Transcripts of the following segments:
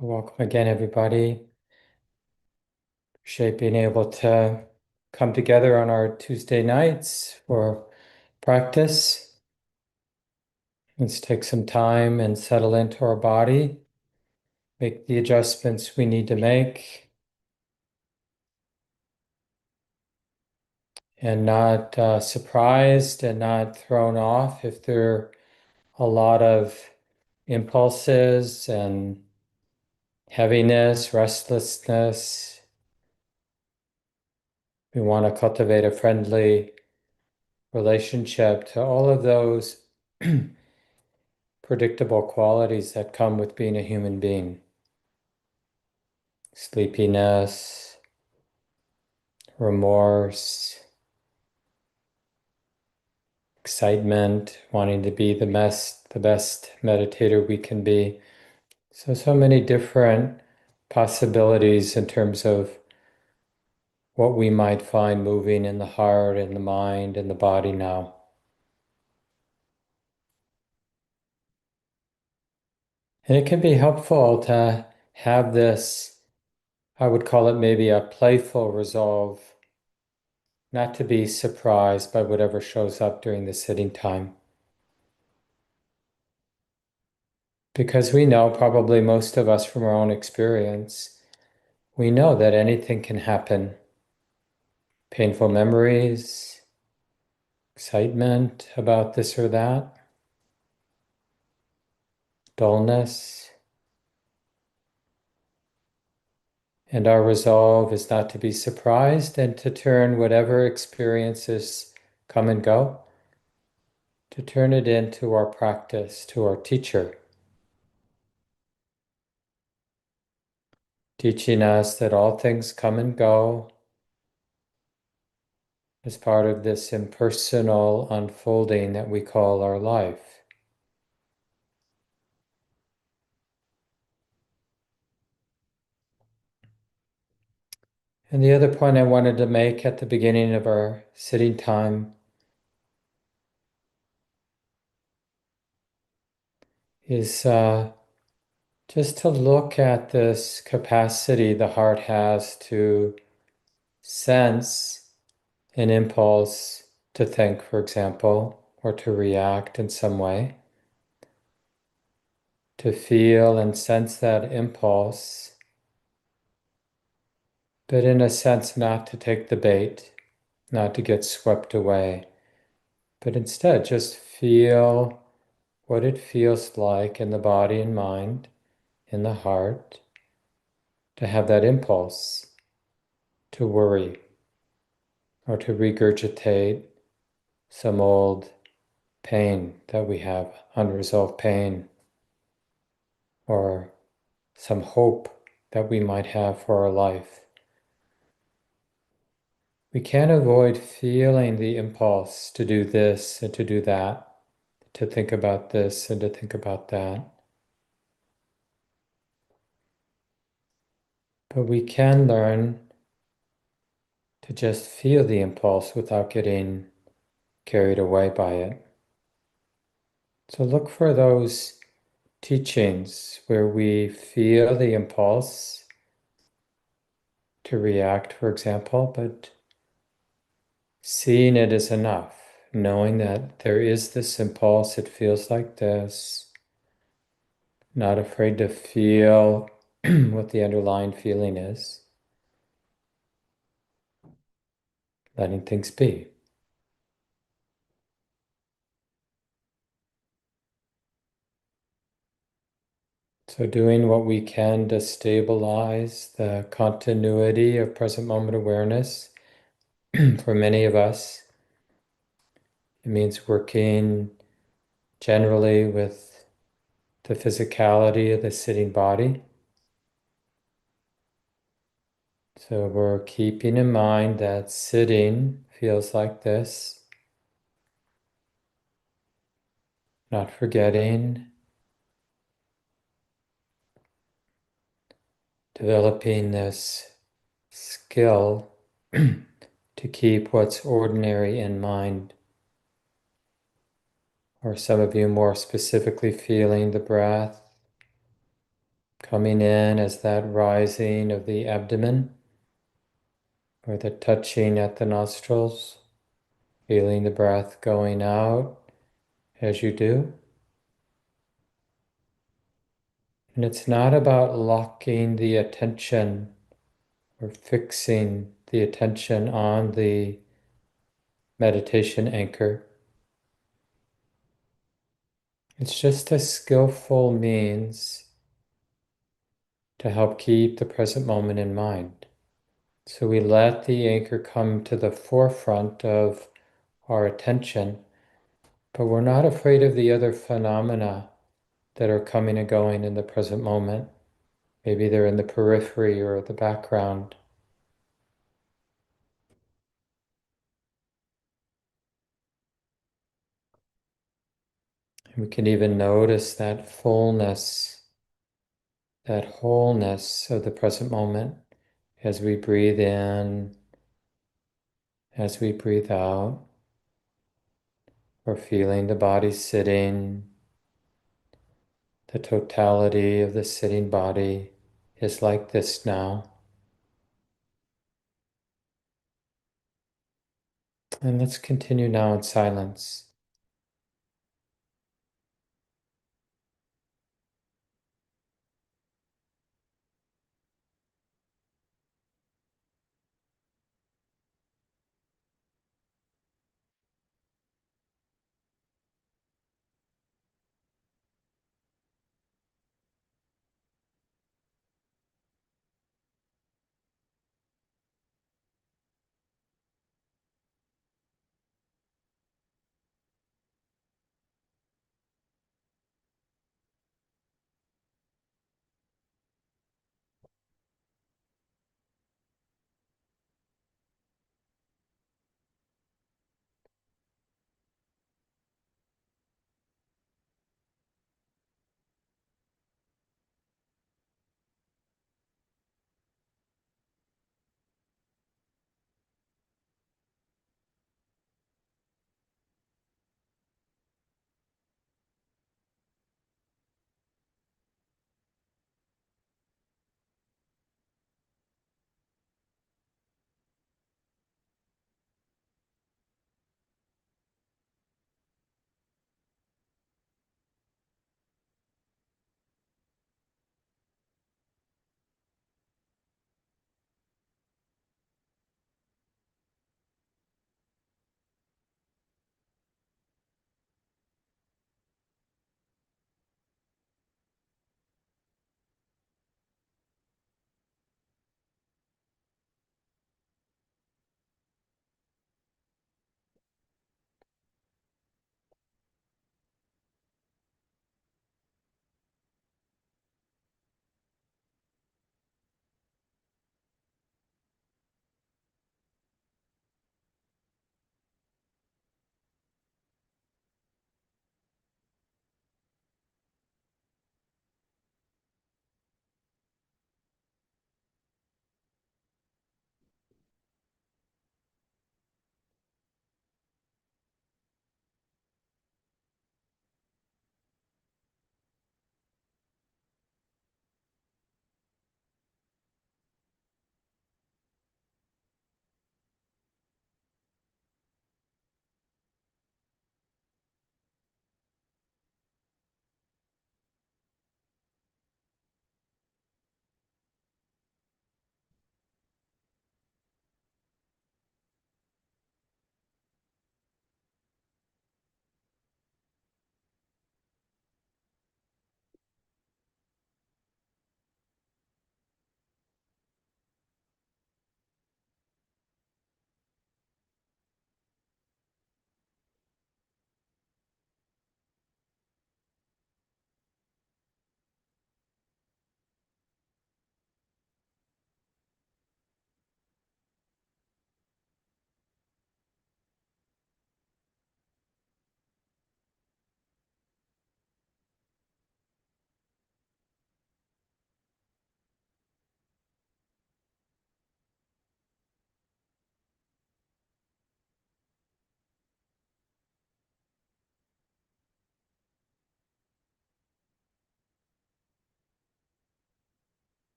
Welcome again, everybody. Appreciate being able to come together on our Tuesday nights for practice. Let's take some time and settle into our body, make the adjustments we need to make, and not surprised and not thrown off if there are a lot of impulses and heaviness, restlessness. We want to cultivate a friendly relationship to all of those predictable qualities that come with being a human being. Sleepiness, remorse, excitement, wanting to be the best meditator we can be. So many different possibilities in terms of what we might find moving in the heart and the mind and the body now. And it can be helpful to have this, I would call it maybe a playful resolve, not to be surprised by whatever shows up during the sitting time. Because we know, probably most of us from our own experience, we know that anything can happen. Painful memories, excitement about this or that, dullness. And our resolve is not to be surprised and to turn whatever experiences come and go, to turn it into our practice, to our teacher, teaching us that all things come and go as part of this impersonal unfolding that we call our life. And the other point I wanted to make at the beginning of our sitting time is just to look at this capacity the heart has to sense an impulse to think, for example, or to react in some way, to feel and sense that impulse, but in a sense not to take the bait, not to get swept away, but instead just feel what it feels like in the body and mind, in the heart, to have that impulse to worry or to regurgitate some old pain that we have, unresolved pain, or some hope that we might have for our life. We can't avoid feeling the impulse to do this and to do that, to think about this and to think about that. But we can learn to just feel the impulse without getting carried away by it. So look for those teachings where we feel the impulse to react, for example, but seeing it is enough, knowing that there is this impulse, it feels like this, not afraid to feel what the underlying feeling is, letting things be. So doing what we can to stabilize the continuity of present moment awareness. For many of us, it means working generally with the physicality of the sitting body. So we're keeping in mind that sitting feels like this, not forgetting, developing this skill to keep what's ordinary in mind. Or some of you more specifically feeling the breath coming in as that rising of the abdomen or the touching at the nostrils, feeling the breath going out as you do. And it's not about locking the attention or fixing the attention on the meditation anchor. It's just a skillful means to help keep the present moment in mind. So we let the anchor come to the forefront of our attention, but we're not afraid of the other phenomena that are coming and going in the present moment. Maybe they're in the periphery or the background. And we can even notice that fullness, that wholeness of the present moment as we breathe in, as we breathe out. We're feeling the body sitting. The totality of the sitting body is like this now. And let's continue now in silence.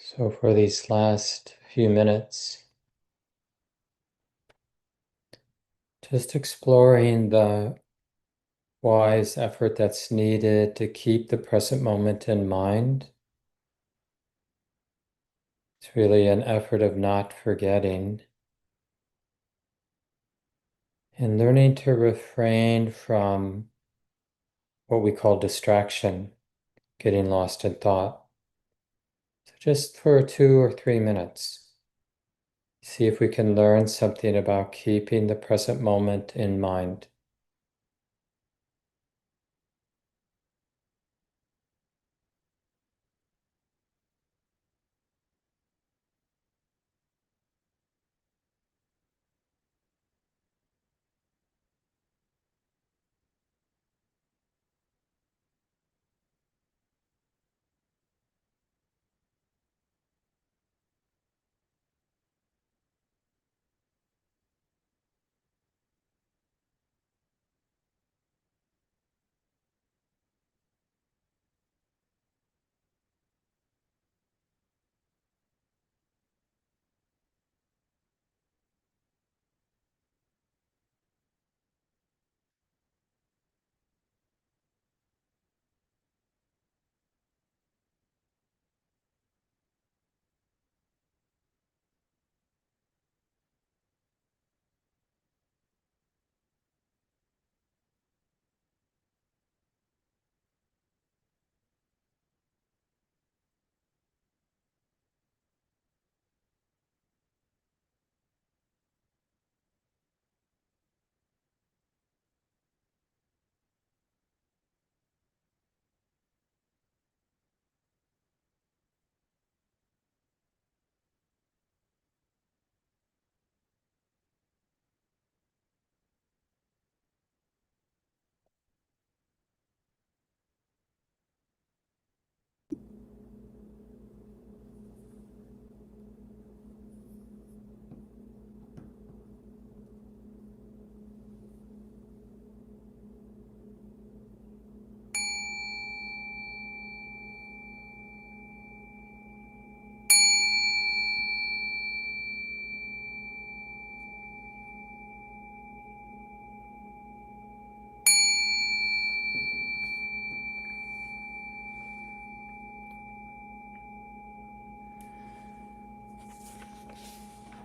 So for these last few minutes, just exploring the wise effort that's needed to keep the present moment in mind. It's really an effort of not forgetting and learning to refrain from what we call distraction, getting lost in thought. So just for 2 or 3 minutes, see if we can learn something about keeping the present moment in mind.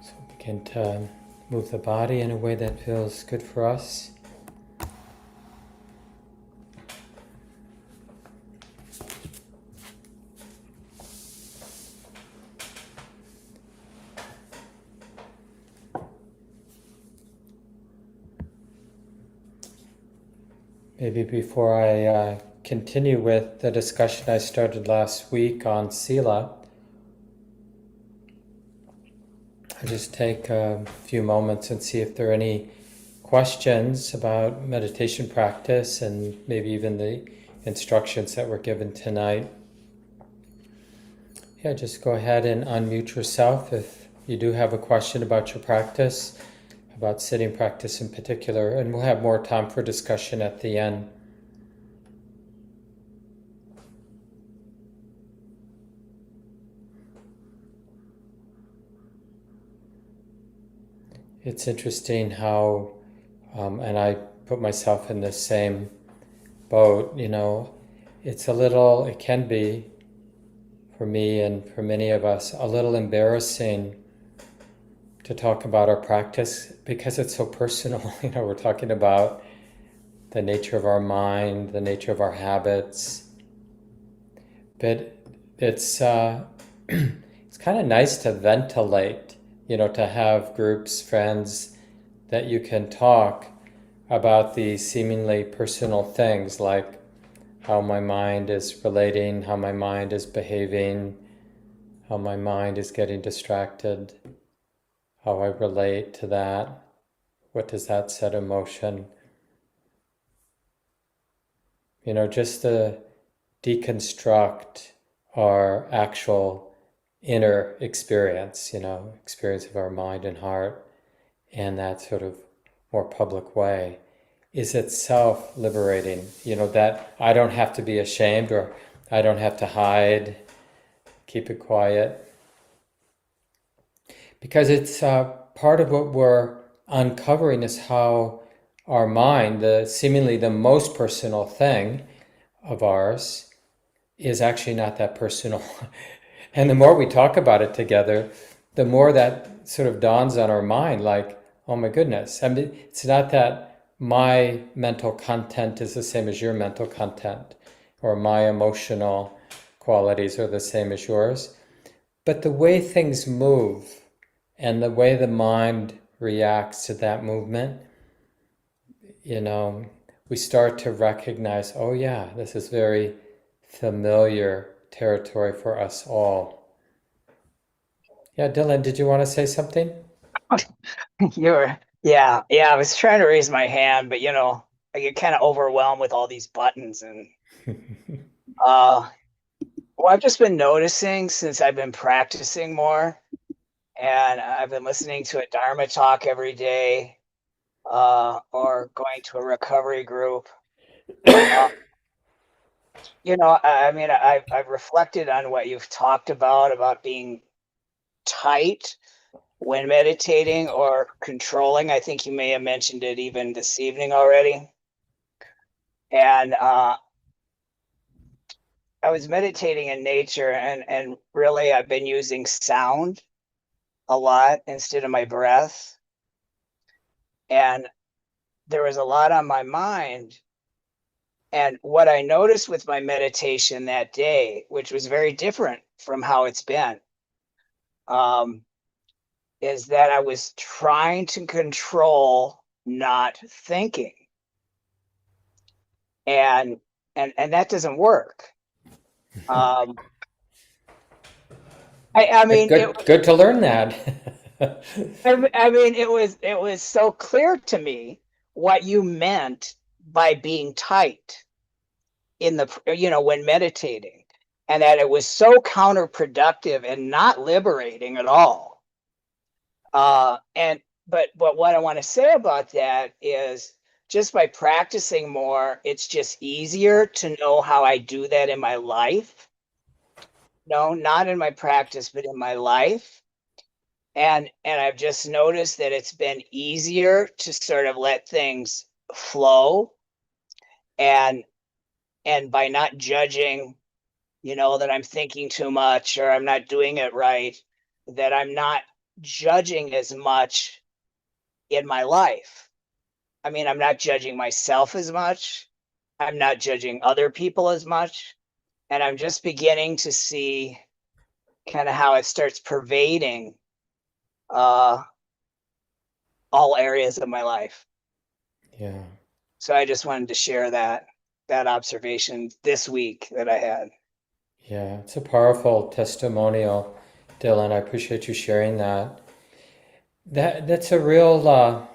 So begin to move the body in a way that feels good for us. Maybe before I continue with the discussion I started last week on Sila, I'll just take a few moments and see if there are any questions about meditation practice and maybe even the instructions that were given tonight. Yeah, just go ahead and unmute yourself if you do have a question about your practice, about sitting practice in particular, and we'll have more time for discussion at the end. It's interesting how, and I put myself in the same boat, it can be, for me and for many of us, a little embarrassing to talk about our practice because it's so personal. We're talking about the nature of our mind, the nature of our habits. But it's it's kind of nice to ventilate, to have groups, friends, that you can talk about these seemingly personal things, like how my mind is relating, how my mind is behaving, how my mind is getting distracted, how I relate to that, what does that set in motion. Just to deconstruct our actual inner experience, experience of our mind and heart, and that sort of more public way is itself liberating, that I don't have to be ashamed or I don't have to hide, keep it quiet. because it's part of what we're uncovering is how our mind, the seemingly the most personal thing of ours, is actually not that personal. And the more we talk about it together, the more that sort of dawns on our mind, like, oh my goodness. I mean, it's not that my mental content is the same as your mental content, or my emotional qualities are the same as yours. But the way things move and the way the mind reacts to that movement, you know, we start to recognize, oh yeah, this is very familiar territory for us all. Yeah, Dylan, did you want to say something? Yeah. I was trying to raise my hand, but I get kind of overwhelmed with all these buttons and uh well, I've just been noticing since I've been practicing more and I've been listening to a Dharma talk every day, or going to a recovery group. Uh, I mean, I've reflected on what you've talked about being tight when meditating or controlling. I think you may have mentioned it even this evening already. And I was meditating in nature, and really I've been using sound a lot instead of my breath. And there was a lot on my mind. And what I noticed with my meditation that day, which was very different from how it's been, um, is that I was trying to control not thinking. And and that doesn't work. Um, I mean, Good to learn that. I mean, it was so clear to me what you meant by being tight in when meditating, and that it was so counterproductive and not liberating at all. And but what I want to say about that is just by practicing more, it's just easier to know how I do that in my life. No, not in my practice, but in my life. And I've just noticed that it's been easier to sort of let things flow, and by not judging, that I'm thinking too much or I'm not doing it right, that I'm not judging as much in my life. I mean, I'm not judging myself as much. I'm not judging other people as much. And I'm just beginning to see kind of how it starts pervading uh, all areas of my life. Yeah, So I just wanted to share that observation this week that I had. yeah, it's a powerful testimonial, Dylan. I appreciate you sharing that. That's a real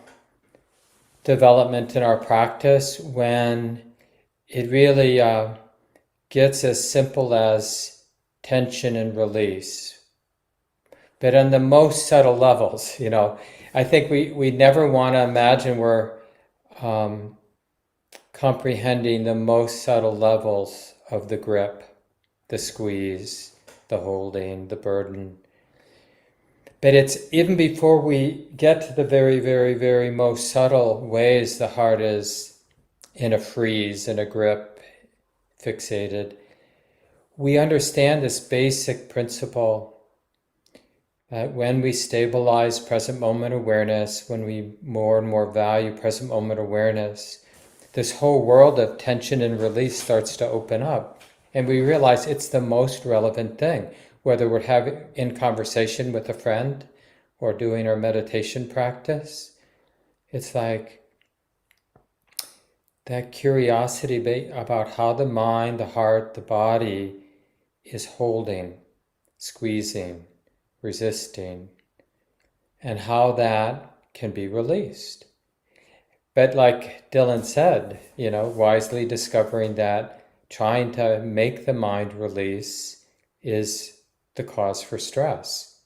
development in our practice when it really gets as simple as tension and release, but on the most subtle levels. I think we never want to imagine we're um, comprehending the most subtle levels of the grip, the squeeze, the holding, the burden. But it's even before we get to the very, very, very most subtle ways the heart is in a freeze, in a grip, fixated. We understand this basic principle that when we stabilize present moment awareness, when we more and more value present moment awareness, this whole world of tension and release starts to open up. And we realize it's the most relevant thing, whether we're having in conversation with a friend or doing our meditation practice. It's like that curiosity about how the mind, the heart, the body is holding, squeezing, resisting, and how that can be released. But like Dylan said, wisely discovering that trying to make the mind release is the cause for stress.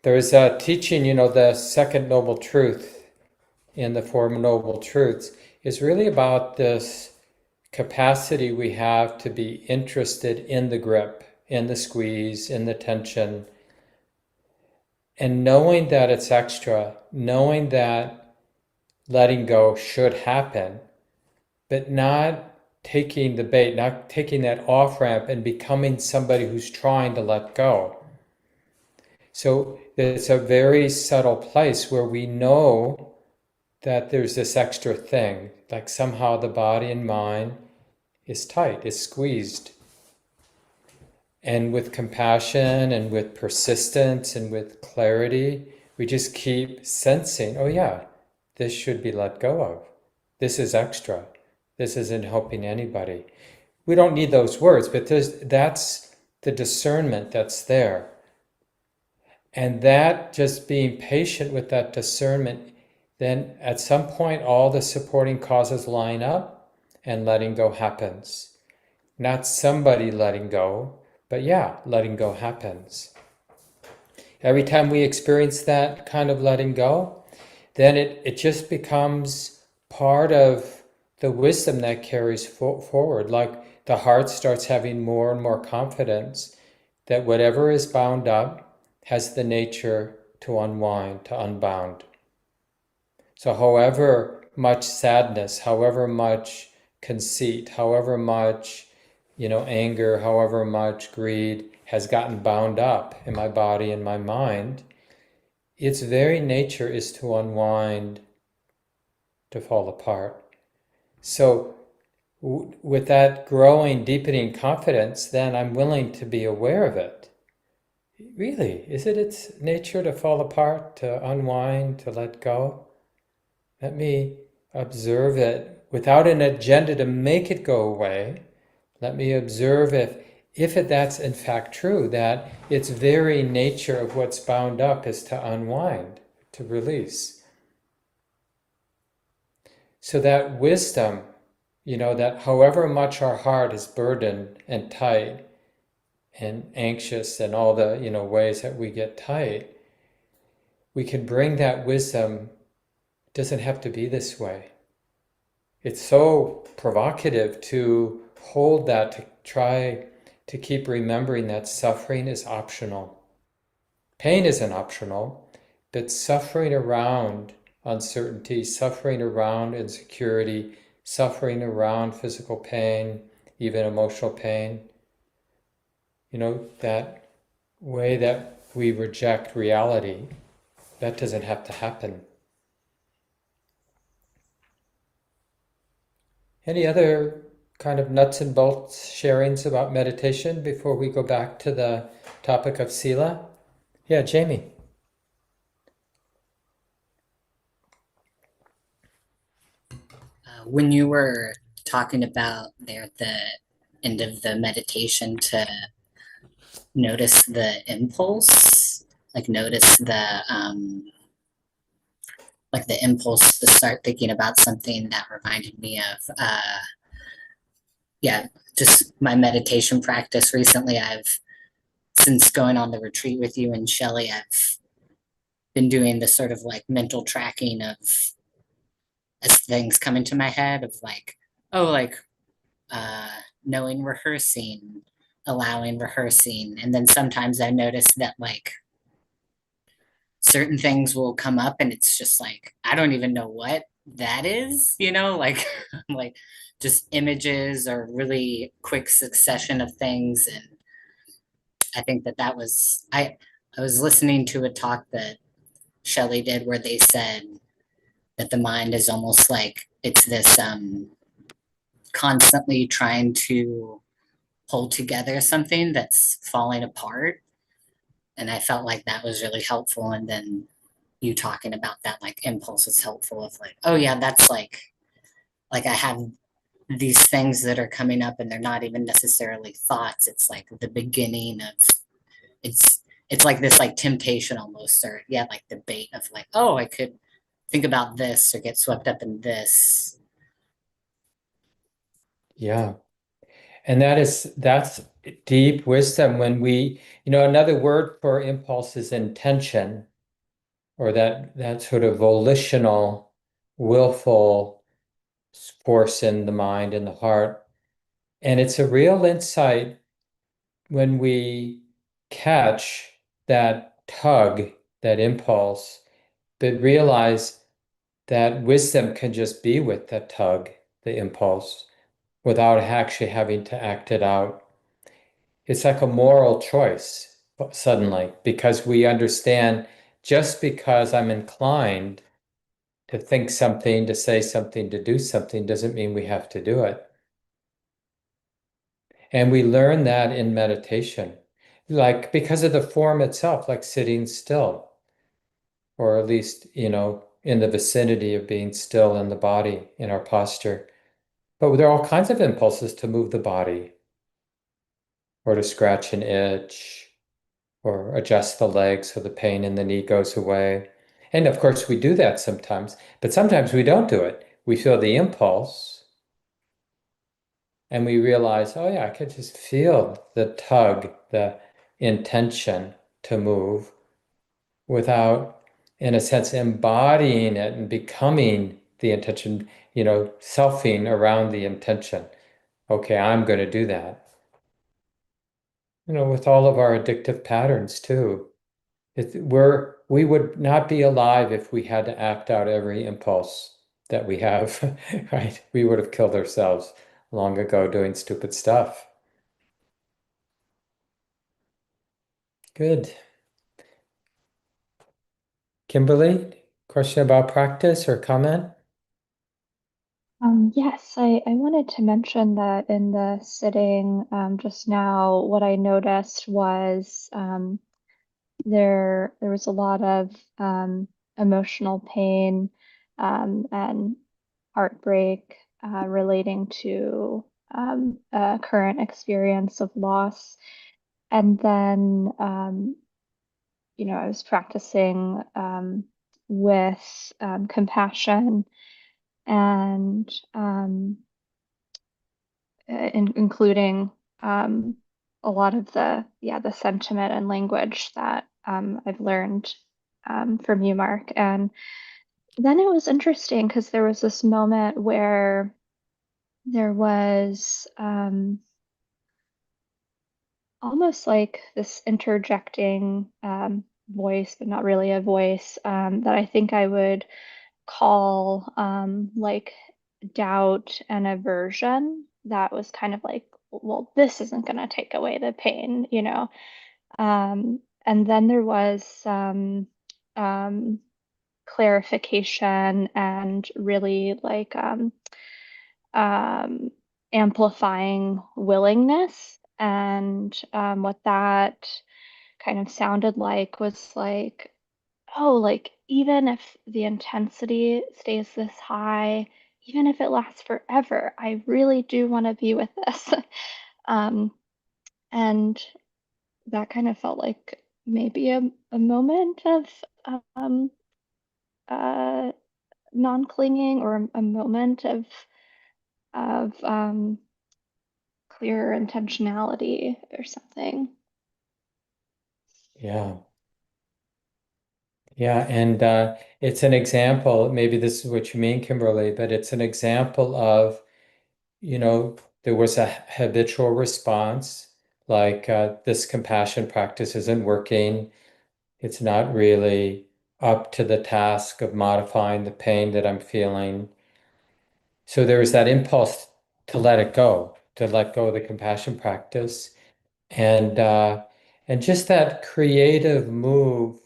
There is a teaching, the second noble truth in the Four Noble Truths is really about this capacity we have to be interested in the grip, in the squeeze, in the tension And knowing that it's extra, knowing that letting go should happen, but not taking the bait, not taking that off ramp and becoming somebody who's trying to let go. So it's a very subtle place where we know that there's this extra thing, like somehow the body and mind is tight, is squeezed. And with compassion and with persistence and with clarity, we just keep sensing, oh yeah, this should be let go of. This is extra. This isn't helping anybody. We don't need those words, but that's the discernment that's there. And that just being patient with that discernment, then at some point all the supporting causes line up and letting go happens. Not somebody letting go, but yeah, letting go happens. Every time we experience that kind of letting go, then it just becomes part of the wisdom that carries forward. Like the heart starts having more and more confidence that whatever is bound up has the nature to unwind, to unbound. So however much sadness, however much conceit, however much anger, however much greed has gotten bound up in my body and my mind, its very nature is to unwind, to fall apart. So with that growing, deepening confidence, then I'm willing to be aware of it. Really, is it its nature to fall apart, to unwind, to let go? Let me observe it without an agenda to make it go away. Let me observe if that's in fact true, that its very nature of what's bound up is to unwind, to release. So that wisdom, that however much our heart is burdened and tight and anxious and all the, ways that we get tight, we can bring that wisdom. It doesn't have to be this way. It's so provocative to hold that, to try to keep remembering that suffering is optional. Pain isn't optional, but suffering around uncertainty, suffering around insecurity, suffering around physical pain, even emotional pain, that way that we reject reality, that doesn't have to happen. Any other kind of nuts and bolts sharings about meditation before we go back to the topic of sila? Yeah, Jamie. When you were talking about there at the end of the meditation to notice the impulse, like notice the impulse to start thinking about something, that reminded me of yeah, just my meditation practice recently. Since going on the retreat with you and Shelly, I've been doing this sort of like mental tracking of, as things come into my head, of like, oh, like uh knowing rehearsing, allowing rehearsing. And then sometimes I notice that like certain things will come up and it's just like I don't even know what that is, like like just images or really quick succession of things. And I think that was I was listening to a talk that Shelley did where they said that the mind is almost like it's this constantly trying to hold together something that's falling apart. And I felt like that was really helpful. And then you talking about that like impulse is helpful, of like, oh yeah, that's like I have these things that are coming up and they're not even necessarily thoughts. It's like the beginning of, it's like this like temptation almost, or yeah, like the bait of like, oh, I could think about this or get swept up in this. Yeah. And that's deep wisdom when we, another word for impulse is intention, or that sort of volitional, willful force in the mind and the heart. And it's a real insight when we catch that tug that impulse, but realize that wisdom can just be with the tug, the impulse, without actually having to act it out. It's like a moral choice suddenly, because we understand just because I'm inclined to think something, to say something, to do something, doesn't mean we have to do it. And we learn that in meditation, like because of the form itself, like sitting still, or at least, in the vicinity of being still in the body, in our posture. But there are all kinds of impulses to move the body, or to scratch an itch, or adjust the leg so the pain in the knee goes away. And of course, we do that sometimes, but sometimes we don't do it. We feel the impulse and we realize, oh, yeah, I could just feel the tug, the intention to move without, in a sense, embodying it and becoming the intention, selfing around the intention. Okay, I'm going to do that. With all of our addictive patterns too. We would not be alive if we had to act out every impulse that we have, right? We would have killed ourselves long ago doing stupid stuff. Good. Kimberly, question about practice or comment? Yes, I wanted to mention that in the sitting just now, what I noticed was there was a lot of emotional pain and heartbreak relating to a current experience of loss. And then, I was practicing with compassion and including a lot of the sentiment and language that I've learned from you, Mark. And then it was interesting because there was this moment where there was almost like this interjecting voice, but not really a voice, that I think I would call like doubt and aversion that was kind of like, well, this isn't going to take away the pain. And then there was some clarification and really like um, amplifying willingness. And what that kind of sounded like was like, oh, like even if the intensity stays this high, even if it lasts forever, I really do want to be with this. um, and that kind of felt like maybe a moment of um, uh, non-clinging or a moment of clear intentionality or something. Yeah. Yeah. And it's an example, maybe this is what you mean, Kimberly, but it's an example of, there was a habitual response, like this compassion practice isn't working. It's not really up to the task of modifying the pain that I'm feeling. So there was that impulse to let it go, to let go of the compassion practice, and just that creative move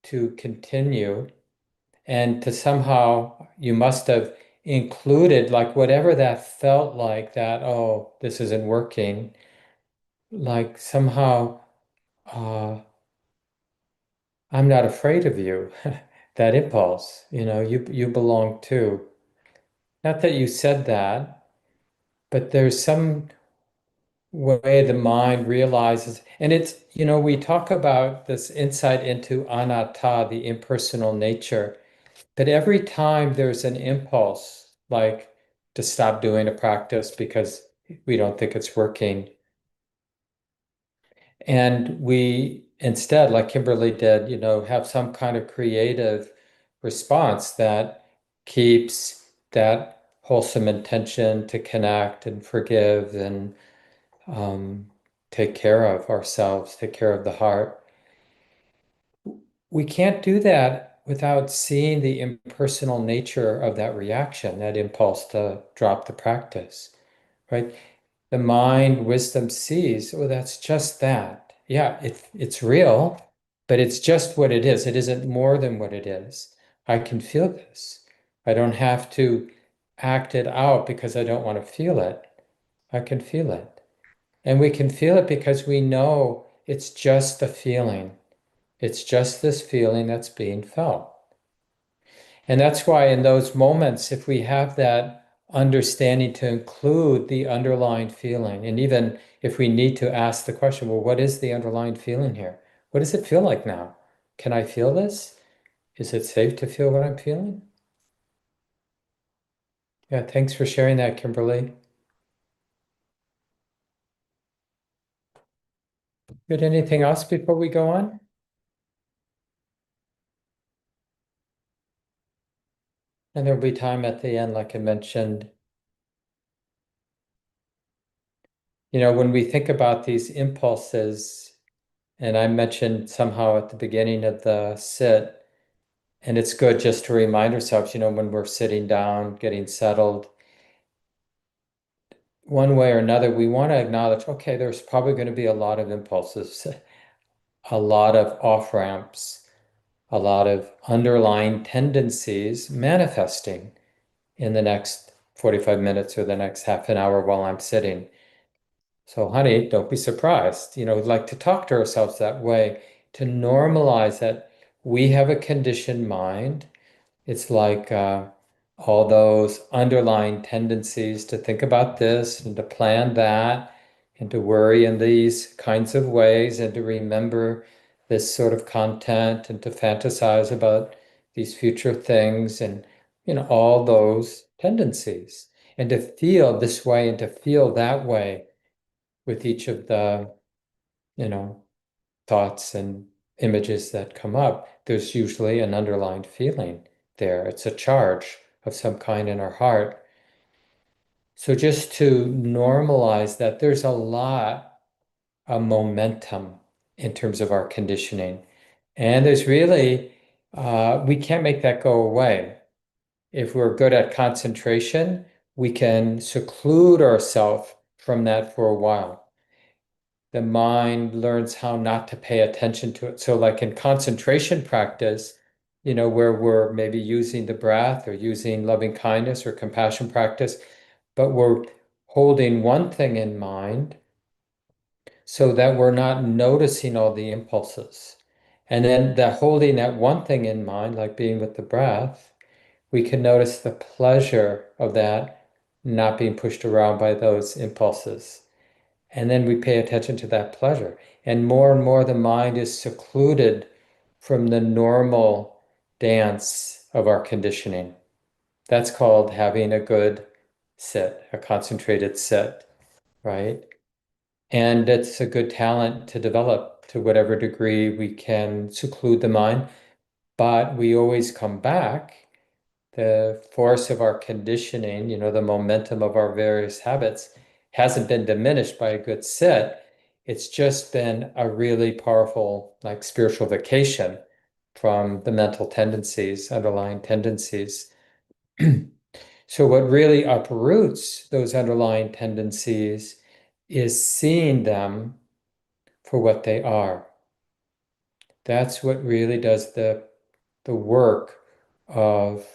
to continue, and to somehow you must have included, like, whatever that felt like, that, oh, this isn't working, like somehow, uh, I'm not afraid of you. That impulse, you belong too. Not that you said that, but there's some way the mind realizes, and it's, we talk about this insight into anatta, the impersonal nature, but every time there's an impulse, like to stop doing a practice because we don't think it's working, and we instead, like Kimberly did, have some kind of creative response that keeps that wholesome intention to connect and forgive and take care of ourselves, take care of the heart. we can't do that without seeing the impersonal nature of that reaction, that impulse to drop the practice, right? The mind, wisdom sees, oh, that's just that. Yeah, it's real, but it's just what it is. It isn't more than what it is. I can feel this. I don't have to act it out because I don't want to feel it. I can feel it. And we can feel it because we know it's just a feeling. It's just this feeling that's being felt. And that's why in those moments, if we have that understanding to include the underlying feeling, and even if we need to ask the question, well, what is the underlying feeling here? What does it feel like now? Can I feel this? Is it safe to feel what I'm feeling? Yeah, thanks for sharing that, Kimberly. Good. Anything else before we go on? And there'll be time at the end, like I mentioned. When we think about these impulses, and I mentioned somehow at the beginning of the sit, and it's good just to remind ourselves, when we're sitting down, getting settled, one way or another, we want to acknowledge, okay, there's probably going to be a lot of impulses, a lot of off-ramps, a lot of underlying tendencies manifesting in the next 45 minutes or the next half an hour while I'm sitting. So, honey, don't be surprised. Like to talk to ourselves that way, to normalize that we have a conditioned mind. It's like all those underlying tendencies to think about this and to plan that and to worry in these kinds of ways and to remember this sort of content and to fantasize about these future things and, all those tendencies. And to feel this way and to feel that way with each of the, you know, thoughts and images that come up, there's usually an underlying feeling there. It's a charge of some kind in our heart. So just to normalize that there's a lot of momentum in terms of our conditioning. And there's really, we can't make that go away. If we're good at concentration, we can seclude ourselves from that for a while. The mind learns how not to pay attention to it. So like in concentration practice, where we're maybe using the breath or using loving kindness or compassion practice, but we're holding one thing in mind so that we're not noticing all the impulses. And then that holding that one thing in mind, like being with the breath, we can notice the pleasure of that not being pushed around by those impulses. And then we pay attention to that pleasure. And more the mind is secluded from the normal dance of our conditioning. That's called having a good sit, a concentrated sit, right? And it's a good talent to develop to whatever degree we can seclude the mind. But we always come back. The force of our conditioning, the momentum of our various habits hasn't been diminished by a good sit. It's just been a really powerful, like spiritual vacation from the mental tendencies, underlying tendencies. So what really uproots those underlying tendencies is seeing them for what they are. That's what really does the work of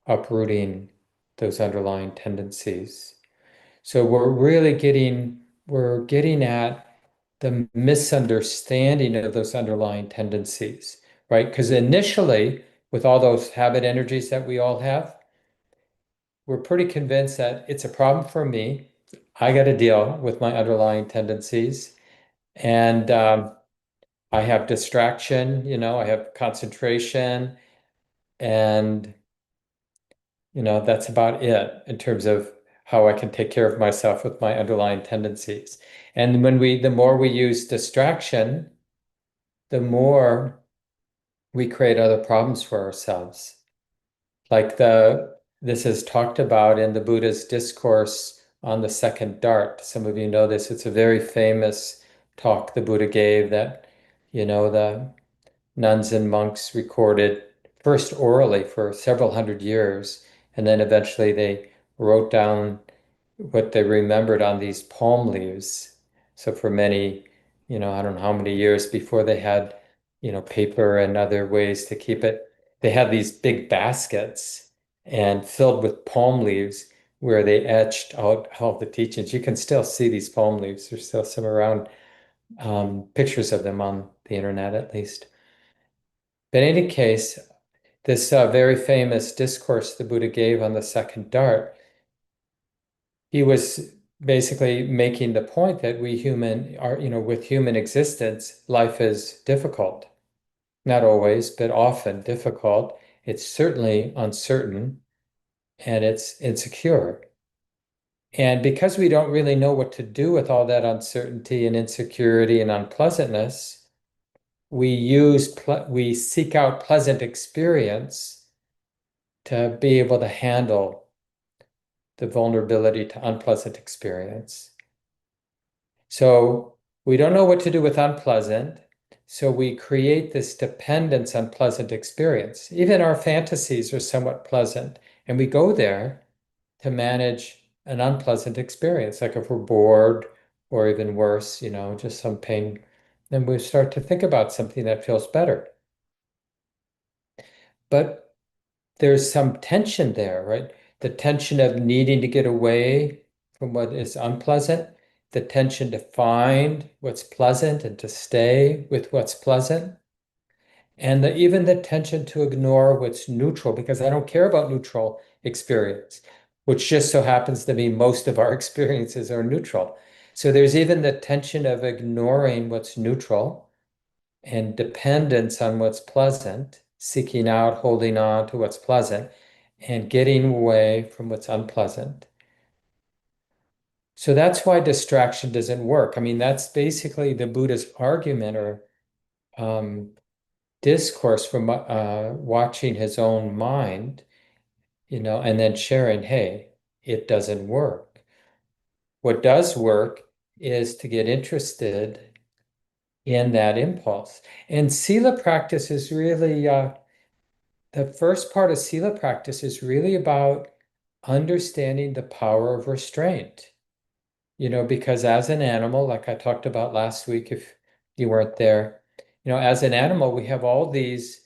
uprooting those underlying tendencies. So we're getting at the misunderstanding of those underlying tendencies, right? Because initially, with all those habit energies that we all have, we're pretty convinced that it's a problem for me. I got to deal with my underlying tendencies. And I have distraction, I have concentration, and that's about it in terms of how I can take care of myself with my underlying tendencies. And the more we use distraction, the more we create other problems for ourselves. Like this is talked about in the Buddha's discourse on the second dart. Some of you know this. It's a very famous talk the Buddha gave that, the nuns and monks recorded first orally for several hundred years, and then eventually they wrote down what they remembered on these palm leaves. So for many, I don't know how many years before they had, paper and other ways to keep it, they had these big baskets and filled with palm leaves where they etched out all the teachings. You can still see these palm leaves. There's still some around, pictures of them on the internet at least. But in any case, this very famous discourse the Buddha gave on the second dart, he was basically making the point that we human are, with human existence, life is difficult. Not always, but often difficult. It's certainly uncertain and it's insecure. And because we don't really know what to do with all that uncertainty and insecurity and unpleasantness, we seek out pleasant experience to be able to handle the vulnerability to unpleasant experience. So we don't know what to do with unpleasant, so we create this dependence on pleasant experience. Even our fantasies are somewhat pleasant, and we go there to manage an unpleasant experience. Like if we're bored, or even worse, just some pain, then we start to think about something that feels better. But there's some tension there, right? The tension of needing to get away from what is unpleasant, the tension to find what's pleasant and to stay with what's pleasant, and even the tension to ignore what's neutral, because I don't care about neutral experience, which just so happens to be most of our experiences are neutral. So there's even the tension of ignoring what's neutral and dependence on what's pleasant, seeking out, holding on to what's pleasant, and getting away from what's unpleasant. So that's why distraction doesn't work. I mean, that's basically the Buddha's argument or discourse from watching his own mind, and then sharing, hey, it doesn't work. What does work is to get interested in that impulse. And Sila practice is really, the first part of Sila practice is really about understanding the power of restraint. Because as an animal, like I talked about last week, if you weren't there, as an animal, we have all these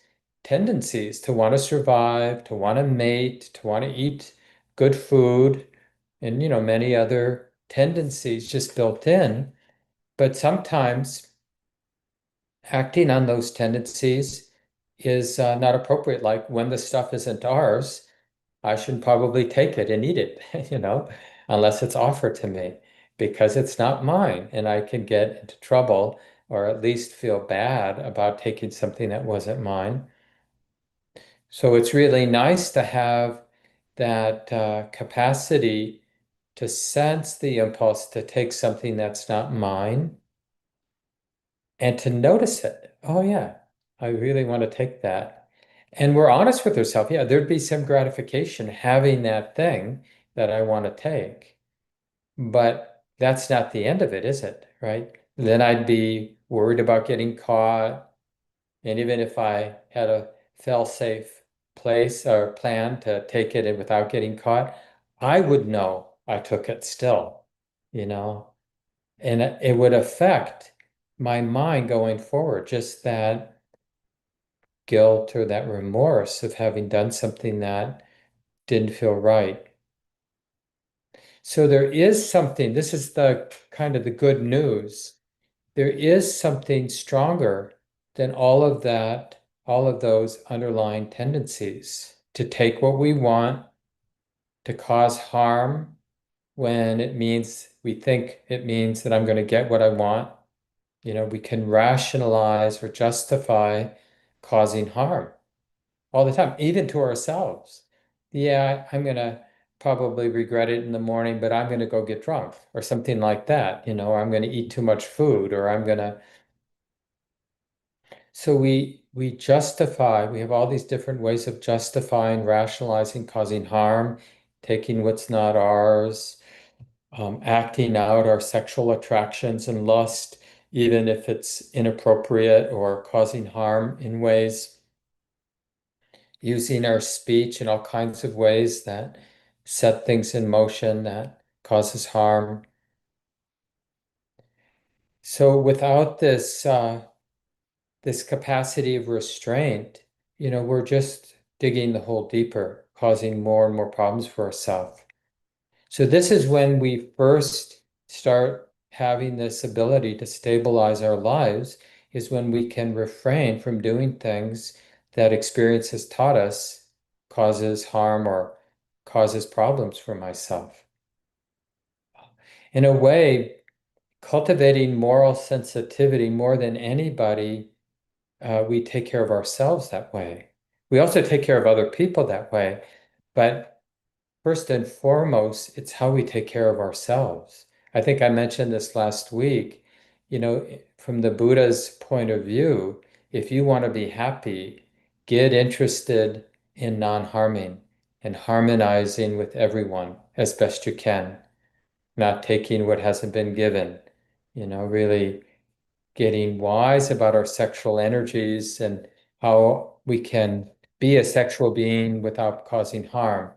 tendencies to want to survive, to want to mate, to want to eat good food, and, many other tendencies just built in. But sometimes acting on those tendencies is not appropriate. Like when the stuff isn't ours, I should probably take it and eat it, unless it's offered to me, because it's not mine and I can get into trouble or at least feel bad about taking something that wasn't mine. So it's really nice to have that capacity to sense the impulse to take something that's not mine and to notice it. Oh, yeah, I really want to take that. And we're honest with ourselves. Yeah, there'd be some gratification having that thing that I want to take. But that's not the end of it, is it? Right? Then I'd be worried about getting caught. And even if I had a fail-safe place or plan to take it without getting caught, I would know I took it still, you know? And it would affect my mind going forward, just that guilt or that remorse of having done something that didn't feel right. So there is something, this is the kind of the good news. There is something stronger than all of that, all of those underlying tendencies to take what we want, to cause harm when we think it means that I'm going to get what I want. We can rationalize or justify causing harm all the time, even to ourselves. Yeah, I'm going to probably regret it in the morning, but I'm going to go get drunk or something like that, or I'm going to eat too much food, or I'm going to. So we justify, we have all these different ways of justifying, rationalizing, causing harm, taking what's not ours, acting out our sexual attractions and lust even if it's inappropriate or causing harm in ways, using our speech in all kinds of ways that set things in motion that causes harm. So without this capacity of restraint, we're just digging the hole deeper, causing more and more problems for ourselves. So this is when we first start having this ability to stabilize our lives, is when we can refrain from doing things that experience has taught us causes harm or causes problems for myself. In a way, cultivating moral sensitivity more than anybody, we take care of ourselves that way. We also take care of other people that way, but first and foremost, it's how we take care of ourselves. I think I mentioned this last week. From the Buddha's point of view, if you want to be happy, get interested in non-harming and harmonizing with everyone as best you can, not taking what hasn't been given, really getting wise about our sexual energies and how we can be a sexual being without causing harm,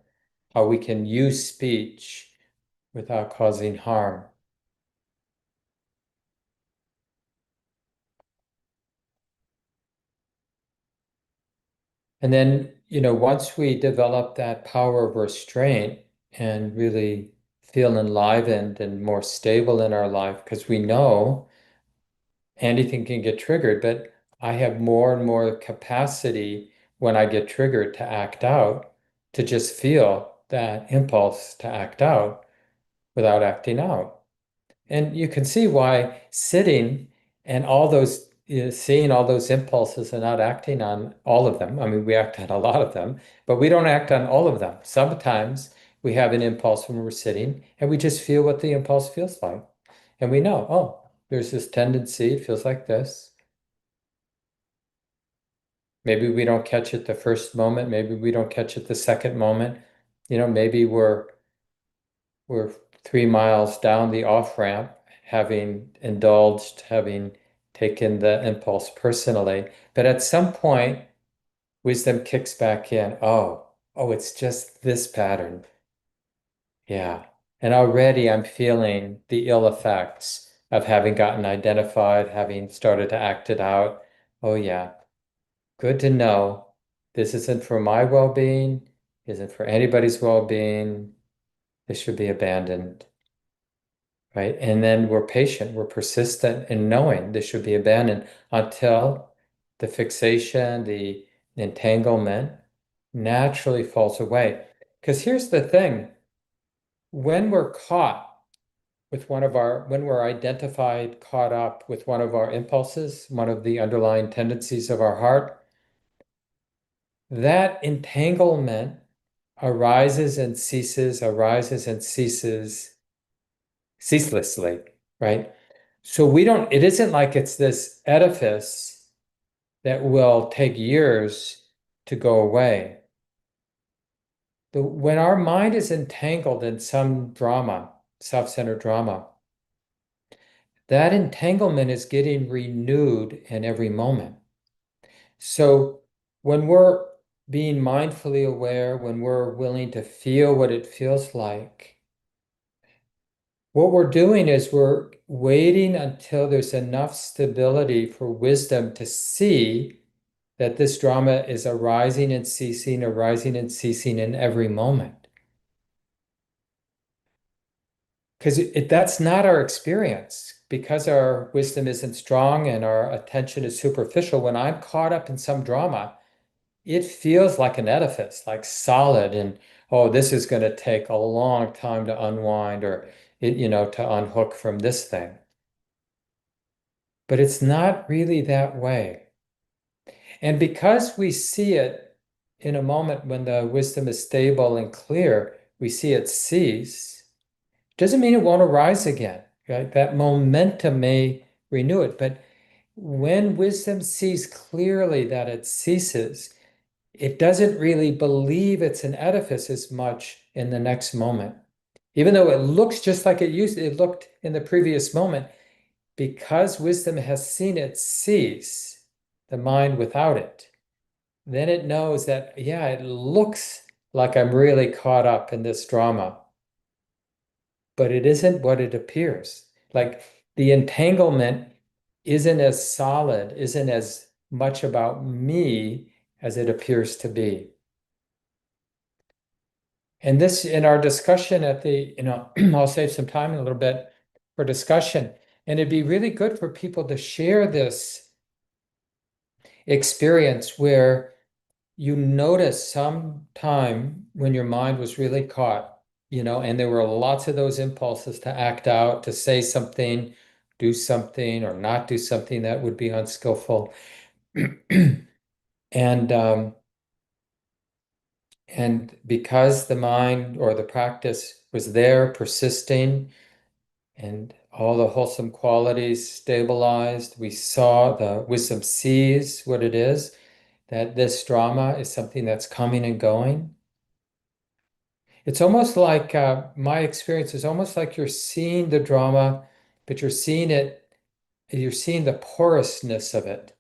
how we can use speech without causing harm. And then, once we develop that power of restraint and really feel enlivened and more stable in our life, because we know anything can get triggered, but I have more and more capacity when I get triggered to act out, to just feel that impulse to act out without acting out. And you can see why sitting and all those, seeing all those impulses and not acting on all of them. I mean, we act on a lot of them, but we don't act on all of them. Sometimes we have an impulse when we're sitting and we just feel what the impulse feels like. And we know, oh, there's this tendency, it feels like this. Maybe we don't catch it the first moment, maybe we don't catch it the second moment. Maybe we're 3 miles down the off-ramp, having indulged, having taken the impulse personally. But at some point, wisdom kicks back in. Oh, it's just this pattern. Yeah. And already I'm feeling the ill effects of having gotten identified, having started to act it out. Oh, yeah. Good to know. This isn't for my well-being, isn't for anybody's well-being. This should be abandoned. Right? And then we're patient, we're persistent in knowing this should be abandoned until the fixation, the entanglement naturally falls away. Because here's the thing, when we're caught with when we're identified, caught up with one of our impulses, one of the underlying tendencies of our heart, that entanglement arises and ceases ceaselessly, right? So it isn't like it's this edifice that will take years to go away. When our mind is entangled in some drama, self-centered drama, that entanglement is getting renewed in every moment. So when we're being mindfully aware, when we're willing to feel what it feels like, what we're doing is we're waiting until there's enough stability for wisdom to see that this drama is arising and ceasing in every moment. Because that's not our experience. Because our wisdom isn't strong and our attention is superficial, when I'm caught up in some drama, it feels like an edifice, like solid, and oh, this is going to take a long time to unwind or to unhook from this thing. But it's not really that way. And because we see it in a moment when the wisdom is stable and clear, we see it cease, doesn't mean it won't arise again, right? That momentum may renew it. But when wisdom sees clearly that it ceases, it doesn't really believe it's an edifice as much in the next moment. Even though it looks just like it looked in the previous moment, because wisdom has seen it cease, the mind without it, then it knows that, yeah, it looks like I'm really caught up in this drama, but it isn't what it appears. Like the entanglement isn't as solid, isn't as much about me as it appears to be. And this, in our discussion at the, I'll save some time in a little bit for discussion. And it'd be really good for people to share this experience where you notice some time when your mind was really caught, and there were lots of those impulses to act out, to say something, do something, or not do something that would be unskillful. And and because the mind or the practice was there, persisting, and all the wholesome qualities stabilized, we saw the wisdom sees what it is, that this drama is something that's coming and going. It's almost like my experience is almost like you're seeing the drama, but you're seeing the porousness of it.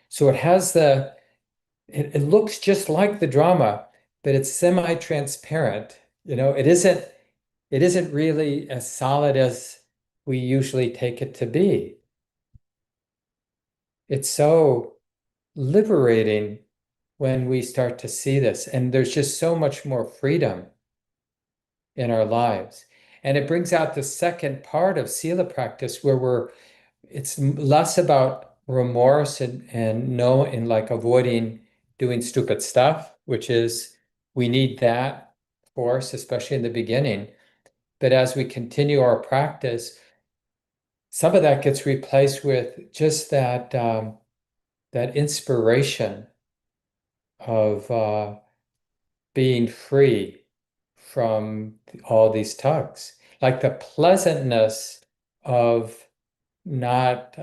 So it looks just like the drama, but it's semi-transparent. It isn't really as solid as we usually take it to be. It's so liberating when we start to see this, and there's just so much more freedom in our lives. And it brings out the second part of Sila practice where it's less about remorse and like avoiding doing stupid stuff, which is we need that force, especially in the beginning. But as we continue our practice, some of that gets replaced with just that inspiration of being free from all these tugs, like the pleasantness of not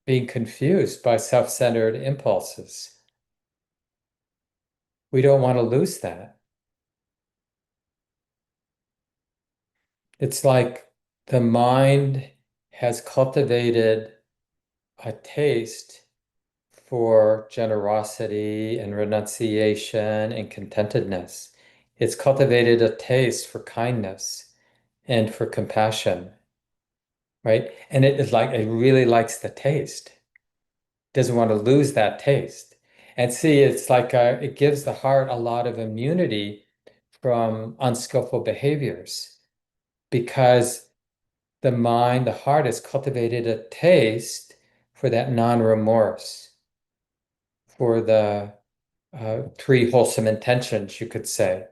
being confused by self-centered impulses. We don't want to lose that. It's like the mind has cultivated a taste for generosity and renunciation and contentedness. It's cultivated a taste for kindness and for compassion, right? And it is like it really likes the taste. Doesn't want to lose that taste. And see, it's like it gives the heart a lot of immunity from unskillful behaviors because the heart has cultivated a taste for that non-remorse, for the three wholesome intentions, you could say,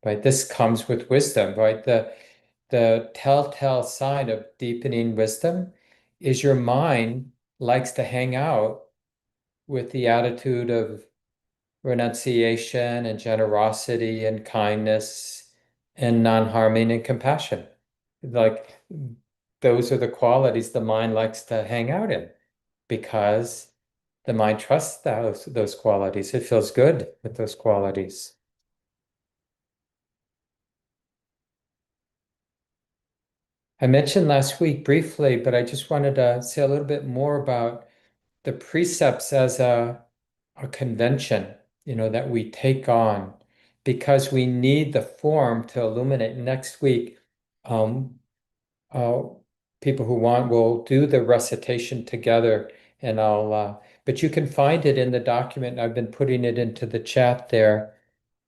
right? This comes with wisdom, right? The telltale sign of deepening wisdom is your mind likes to hang out with the attitude of renunciation and generosity and kindness and non-harming and compassion. Like those are the qualities the mind likes to hang out in because the mind trusts those qualities. It feels good with those qualities. I mentioned last week briefly, but I just wanted to say a little bit more about the precepts as a convention, that we take on because we need the form to illuminate. Next week, um, uh, people who want will do the recitation together, and but you can find it in the document. I've been putting it into the chat there.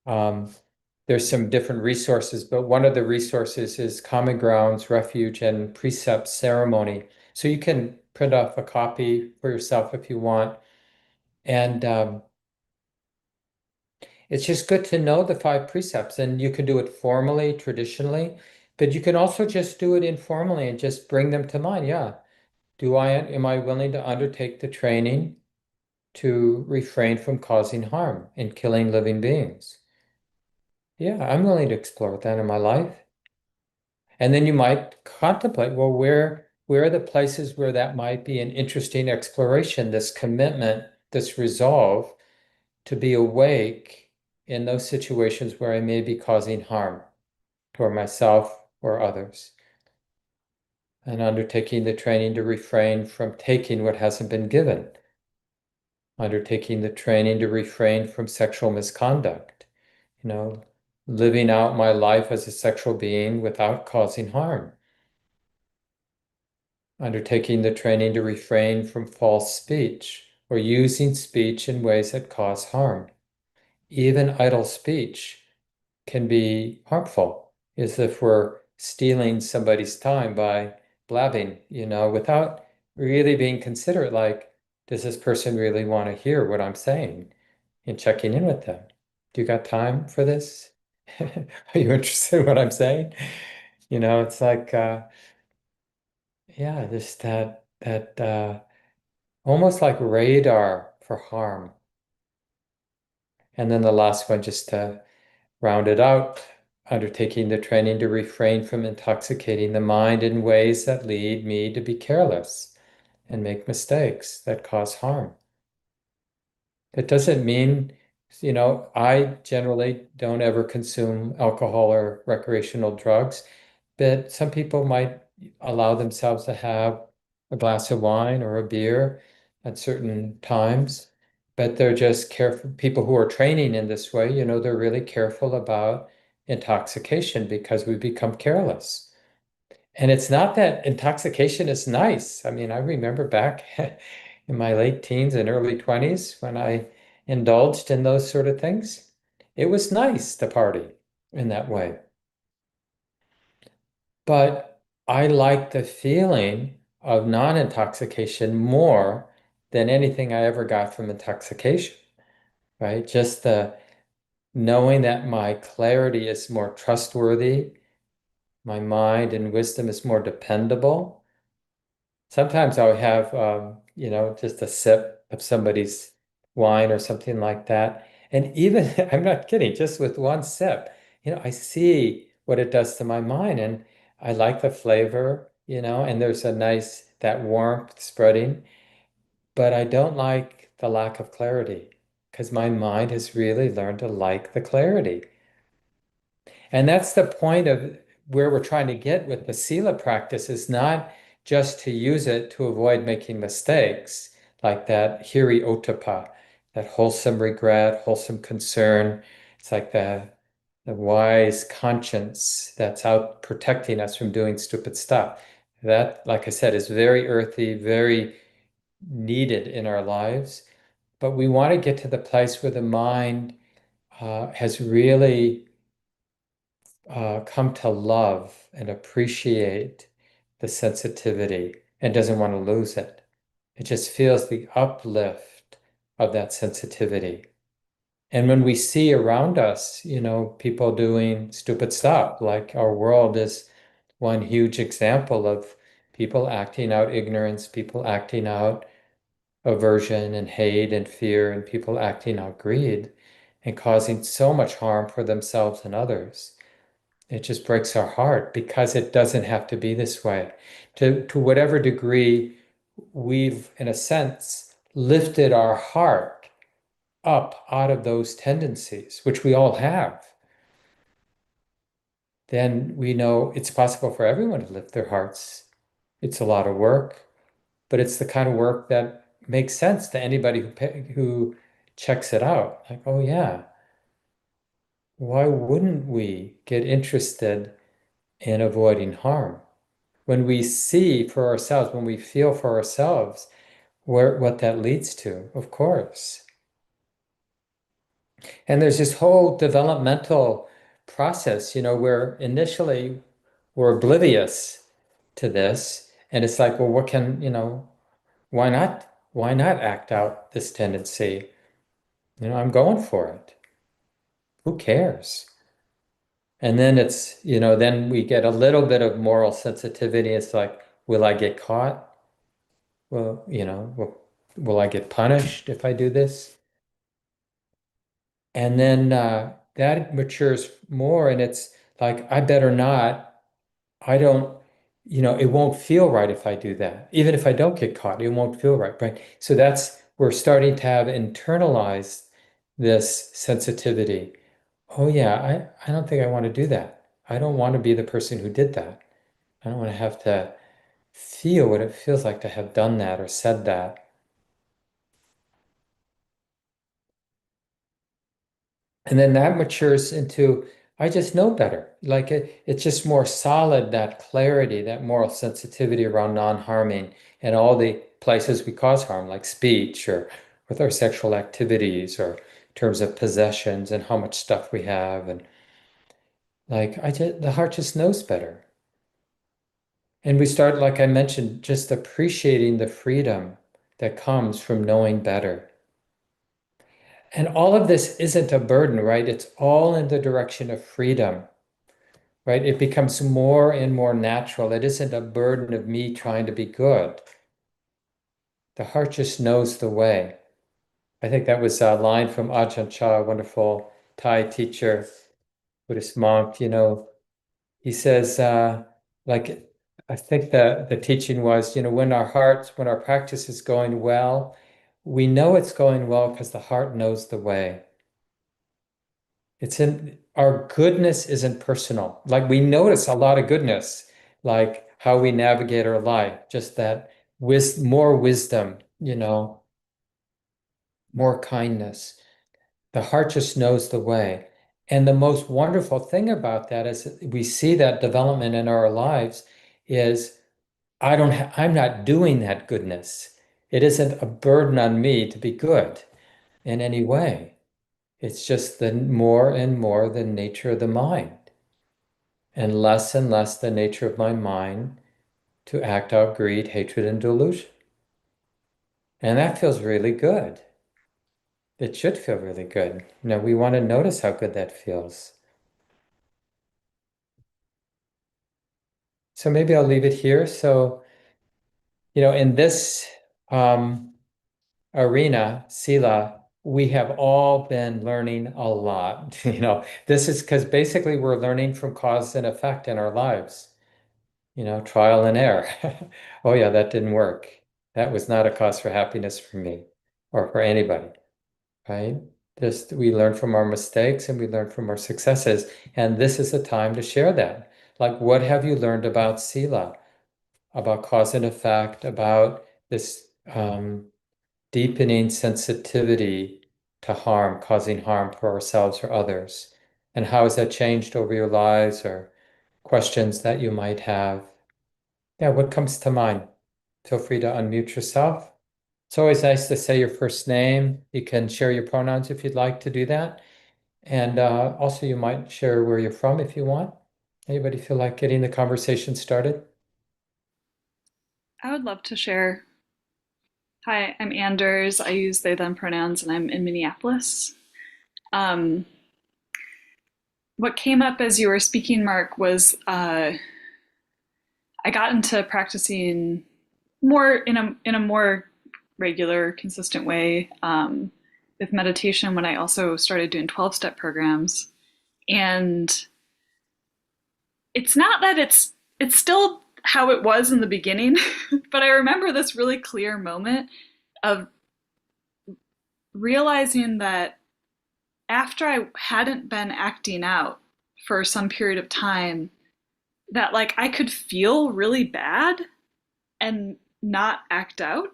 Um, there's some different resources, but one of the resources is Common Grounds, Refuge, and Precept Ceremony. So you can print off a copy for yourself if you want. And it's just good to know the five precepts, and you can do it formally, traditionally, but you can also just do it informally and just bring them to mind. Yeah. Am I willing to undertake the training to refrain from causing harm and killing living beings? Yeah, I'm willing to explore that in my life. And then you might contemplate, well, where are the places where that might be an interesting exploration, this commitment, this resolve to be awake in those situations where I may be causing harm toward myself or others. and undertaking the training to refrain from taking what hasn't been given, undertaking the training to refrain from sexual misconduct, living out my life as a sexual being without causing harm, undertaking the training to refrain from false speech or using speech in ways that cause harm. Even idle speech can be harmful, as if we're stealing somebody's time by blabbing, without really being considerate, like, does this person really want to hear what I'm saying? And checking in with them. Do you got time for this? Are you interested in what I'm saying? It's like, yeah, just that almost like radar for harm. And then the last one, just to round it out, undertaking the training to refrain from intoxicating the mind in ways that lead me to be careless and make mistakes that cause harm. It doesn't mean, I generally don't ever consume alcohol or recreational drugs, but some people might allow themselves to have a glass of wine or a beer at certain times, but they're just careful. People who are training in this way, they're really careful about intoxication because we become careless. And it's not that intoxication is nice. I mean, I remember back in my late teens and early 20s when I indulged in those sort of things. It was nice to party in that way. But I like the feeling of non-intoxication more than anything I ever got from intoxication, right? Just the knowing that my clarity is more trustworthy, my mind and wisdom is more dependable. Sometimes I'll have, just a sip of somebody's wine or something like that. And even, I'm not kidding, just with one sip, I see what it does to my mind. And I like the flavor, and there's that warmth spreading. But I don't like the lack of clarity because my mind has really learned to like the clarity. And that's the point of where we're trying to get with the Sila practice is not just to use it to avoid making mistakes, like that hiri ottappa, that wholesome regret, wholesome concern. It's like the wise conscience that's out protecting us from doing stupid stuff. That, like I said, is very earthy, very needed in our lives. But we want to get to the place where the mind has really come to love and appreciate the sensitivity and doesn't want to lose it. It just feels the uplift of that sensitivity. And when we see around us, people doing stupid stuff, like our world is one huge example of people acting out ignorance, people acting out aversion and hate and fear, and people acting out greed and causing so much harm for themselves and others. It just breaks our heart because it doesn't have to be this way. To whatever degree we've, in a sense, lifted our heart up out of those tendencies, which we all have, then we know it's possible for everyone to lift their hearts. It's a lot of work, but it's the kind of work that makes sense to anybody who checks it out. Like, oh yeah, why wouldn't we get interested in avoiding harm? When we see for ourselves, when we feel for ourselves what that leads to, of course. And there's this whole developmental process, where initially we're oblivious to this. And it's like, well, why not? Why not act out this tendency? I'm going for it. Who cares? And then then we get a little bit of moral sensitivity. It's like, will I get caught? Well, will I get punished if I do this? And then that matures more, and it's like, I better not. I don't, it won't feel right if I do that. Even if I don't get caught, it won't feel right, right? So we're starting to have internalized this sensitivity. Oh yeah, I don't think I want to do that. I don't want to be the person who did that. I don't want to have to feel what it feels like to have done that or said that. And then that matures into, I just know better. Like it's just more solid, that clarity, that moral sensitivity around non-harming and all the places we cause harm, like speech or with our sexual activities or in terms of possessions and how much stuff we have. And like the heart just knows better. And we start, like I mentioned, just appreciating the freedom that comes from knowing better. And all of this isn't a burden, right? It's all in the direction of freedom, right? It becomes more and more natural. It isn't a burden of me trying to be good. The heart just knows the way. I think that was a line from Ajahn Chah, a wonderful Thai teacher, Buddhist monk. He says, like, I think the teaching was, when our practice is going well, we know it's going well because the heart knows the way. Our goodness isn't personal. Like we notice a lot of goodness, like how we navigate our life, just that more wisdom, more kindness. The heart just knows the way. And the most wonderful thing about that is we see that development in our lives is I'm not doing that goodness. It isn't a burden on me to be good in any way. It's just the more and more the nature of the mind, and less the nature of my mind to act out greed, hatred, and delusion. And that feels really good. It should feel really good. We want to notice how good that feels. So maybe I'll leave it here. So, in this arena, Sila, we have all been learning a lot. This is because basically we're learning from cause and effect in our lives, trial and error. Oh, yeah, that didn't work. That was not a cause for happiness for me or for anybody, right? Just we learn from our mistakes and we learn from our successes. And this is a time to share that. Like, what have you learned about Sila, about cause and effect, about this deepening sensitivity to harm, causing harm for ourselves or others? And how has that changed over your lives or questions that you might have? Yeah, what comes to mind? Feel free to unmute yourself. It's always nice to say your first name. You can share your pronouns if you'd like to do that. And also, you might share where you're from if you want. Anybody feel like getting the conversation started? I would love to share. Hi, I'm Anders. I use they, them pronouns, and I'm in Minneapolis. Um, what came up as you were speaking, Mark, was I got into practicing more in a more regular, consistent way with meditation when I also started doing 12-step programs. And it's not that it's still how it was in the beginning, but I remember this really clear moment of realizing that after I hadn't been acting out for some period of time, that like I could feel really bad and not act out,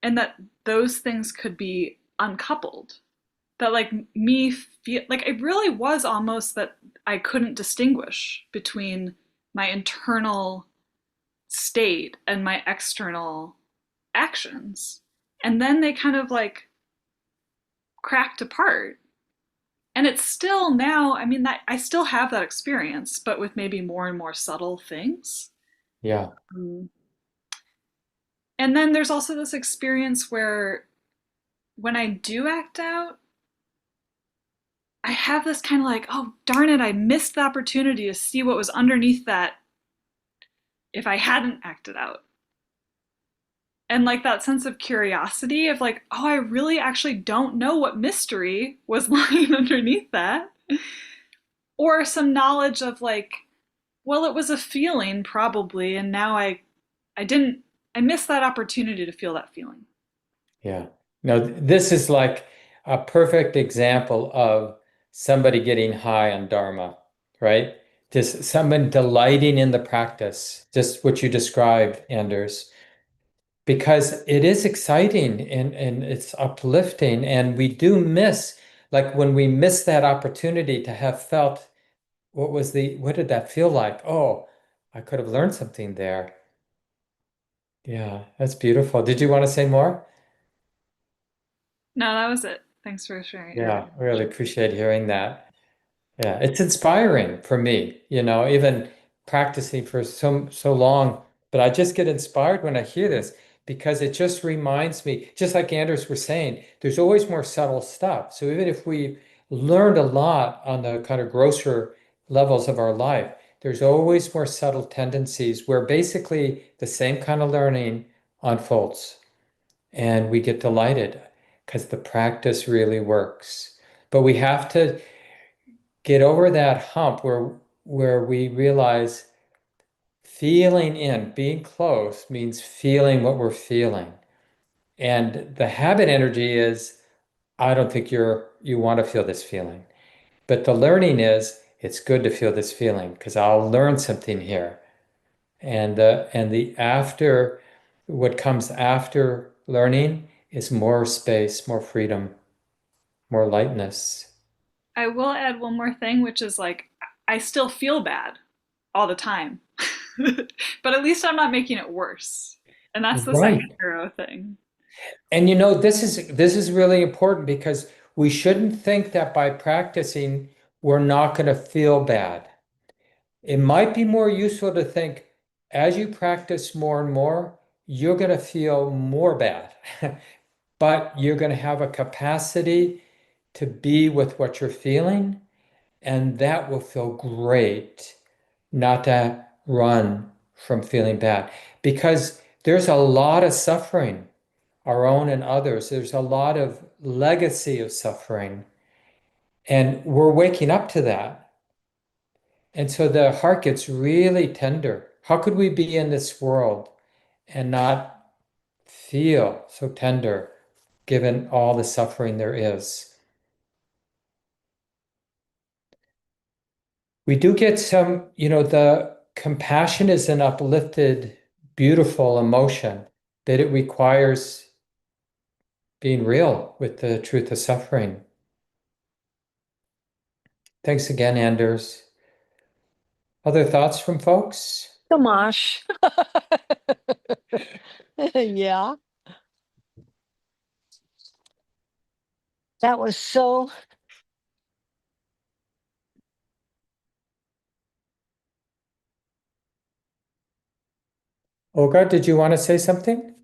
and that those things could be uncoupled. That like me feel like it really was almost that I couldn't distinguish between my internal state and my external actions. And then they kind of like cracked apart. And it's still now, I mean, that I still have that experience, but with maybe more and more subtle things. Yeah. And then there's also this experience where when I do act out, I have this kind of like, oh, darn it, I missed the opportunity to see what was underneath that if I hadn't acted out. And like that sense of curiosity of like, oh, I really actually don't know what mystery was lying underneath that. Or some knowledge of like, well, it was a feeling probably, and now I missed that opportunity to feel that feeling. Yeah. Now, this is like a perfect example of somebody getting high on dharma, right? Just someone delighting in the practice, just what you described, Anders, because it is exciting and it's uplifting. And we do miss, like when we miss that opportunity to have felt what did that feel like? Oh, I could have learned something there. Yeah, that's beautiful. Did you want to say more? No, that was it. Thanks for sharing. Yeah, I really appreciate hearing that. Yeah, it's inspiring for me, even practicing for so long, but I just get inspired when I hear this because it just reminds me, just like Anders was saying, there's always more subtle stuff. So even if we learned a lot on the kind of grosser levels of our life, there's always more subtle tendencies where basically the same kind of learning unfolds and we get delighted because the practice really works. But we have to get over that hump where we realize feeling in, being close means feeling what we're feeling. And the habit energy is, I don't think you want to feel this feeling. But the learning is, it's good to feel this feeling because I'll learn something here. And the after, what comes after learning is more space, more freedom, more lightness. I will add one more thing, which is like I still feel bad all the time, but at least I'm not making it worse. And that's the second Right. hero thing. And this is really important because we shouldn't think that by practicing we're not going to feel bad. It might be more useful to think as you practice more and more, you're going to feel more bad, but you're going to have a capacity to be with what you're feeling, and that will feel great, not to run from feeling bad because there's a lot of suffering, our own and others. There's a lot of legacy of suffering, and we're waking up to that. And so the heart gets really tender. How could we be in this world and not feel so tender given all the suffering there is? We do get some, the compassion is an uplifted, beautiful emotion that it requires being real with the truth of suffering. Thanks again, Anders. Other thoughts from folks? Gamash. Yeah, that was so. Olga, did you want to say something?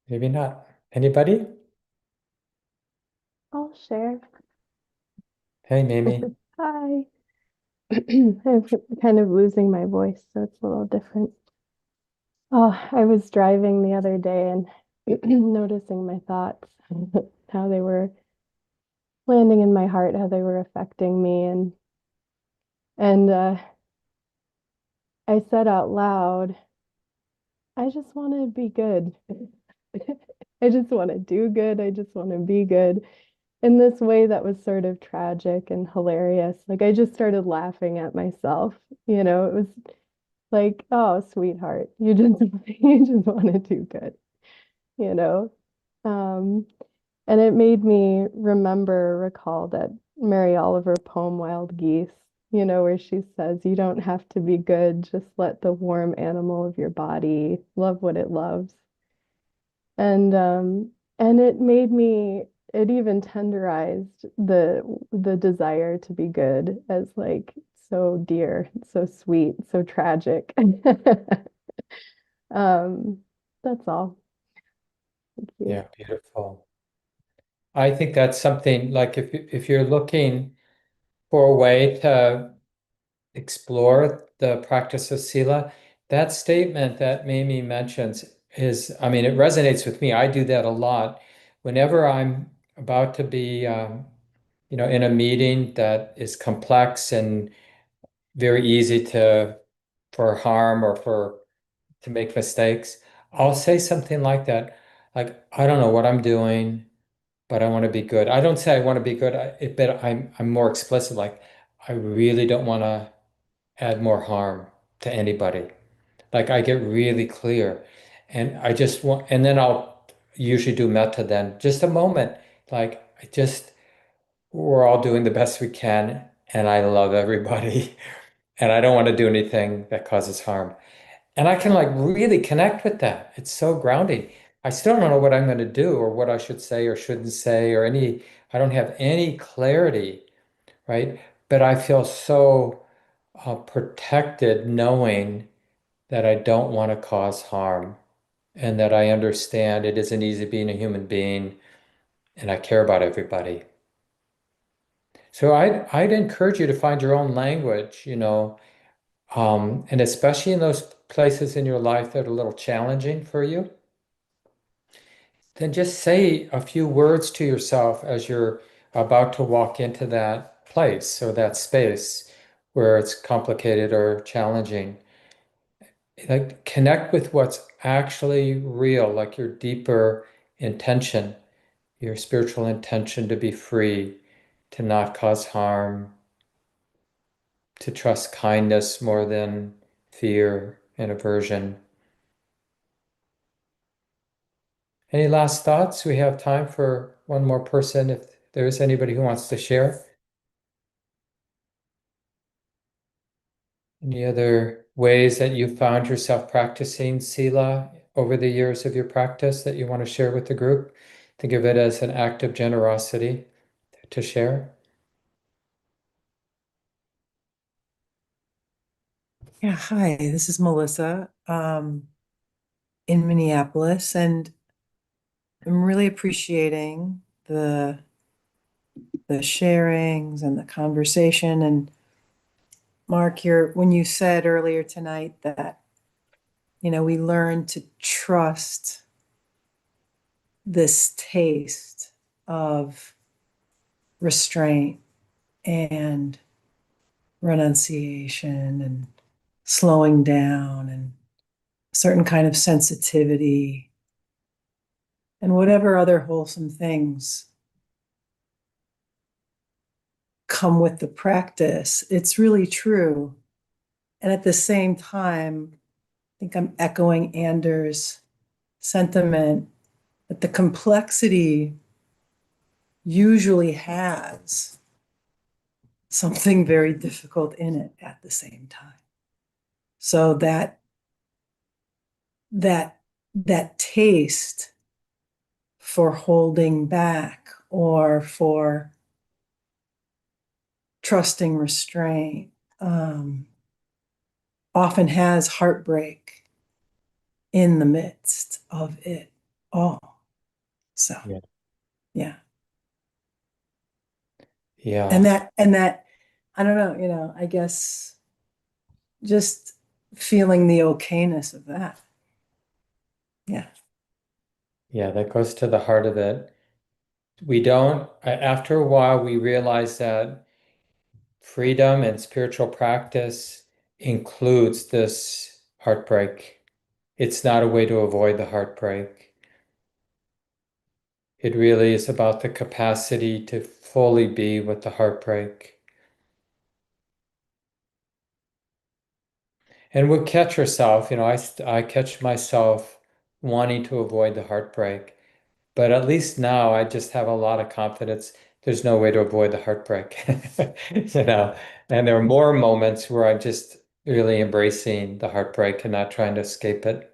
Maybe not. Anybody? I'll share. Hey, Mimi. Hi. I'm kind of losing my voice, so it's a little different. Oh, I was driving the other day and noticing my thoughts, how they were landing in my heart, how they were affecting me, and I said out loud, I just want to be good. I just want to do good. I just want to be good. In this way that was sort of tragic and hilarious. Like I just started laughing at myself. It was like, oh, sweetheart, you just you just want to do good, you know. Um, and it made me recall that Mary Oliver poem Wild Geese, where she says, you don't have to be good, just let the warm animal of your body love what it loves. And it even tenderized the desire to be good as like so dear, so sweet, so tragic. Um, that's all. Thank you. Yeah, beautiful. I think that's something like if you're looking for a way to explore the practice of sila, that statement that Mimi mentions is, I mean, it resonates with me. I do that a lot. Whenever I'm about to be, in a meeting that is complex and very easy for harm or to make mistakes, I'll say something like that. Like, I don't know what I'm doing, but I want to be good. I don't say I want to be good, but I'm more explicit. Like, I really don't want to add more harm to anybody. Like, I get really clear, and I just want, and then I'll usually do metta then. Just a moment, like, we're all doing the best we can, and I love everybody, and I don't want to do anything that causes harm. And I can like really connect with that. It's so grounding. I still don't know what I'm going to do or what I should say or shouldn't say or I don't have any clarity, right? But I feel so protected knowing that I don't want to cause harm and that I understand it isn't easy being a human being and I care about everybody. So I'd encourage you to find your own language, and especially in those places in your life that are a little challenging for you, then just say a few words to yourself as you're about to walk into that place or that space where it's complicated or challenging. Like connect with what's actually real, like your deeper intention, your spiritual intention to be free, to not cause harm, to trust kindness more than fear and aversion. Any last thoughts? We have time for one more person if there is anybody who wants to share. Any other ways that you found yourself practicing sila over the years of your practice that you want to share with the group? Think of it as an act of generosity to share. Yeah, hi, this is Melissa in Minneapolis, and I'm really appreciating the sharings and the conversation. And Mark, when you said earlier tonight that, we learn to trust this taste of restraint and renunciation and slowing down and a certain kind of sensitivity and whatever other wholesome things come with the practice. It's really true. And at the same time, I think I'm echoing Anders' sentiment that the complexity usually has something very difficult in it at the same time. So that taste for holding back or for trusting restraint often has heartbreak in the midst of it all. So yeah. And that I don't know, I guess just feeling the okayness of that. Yeah. Yeah, that goes to the heart of it. After a while, we realize that freedom and spiritual practice includes this heartbreak. It's not a way to avoid the heartbreak. It really is about the capacity to fully be with the heartbreak. And we'll catch ourselves, I catch myself wanting to avoid the heartbreak. But at least now I just have a lot of confidence. There's no way to avoid the heartbreak, And there are more moments where I'm just really embracing the heartbreak and not trying to escape it.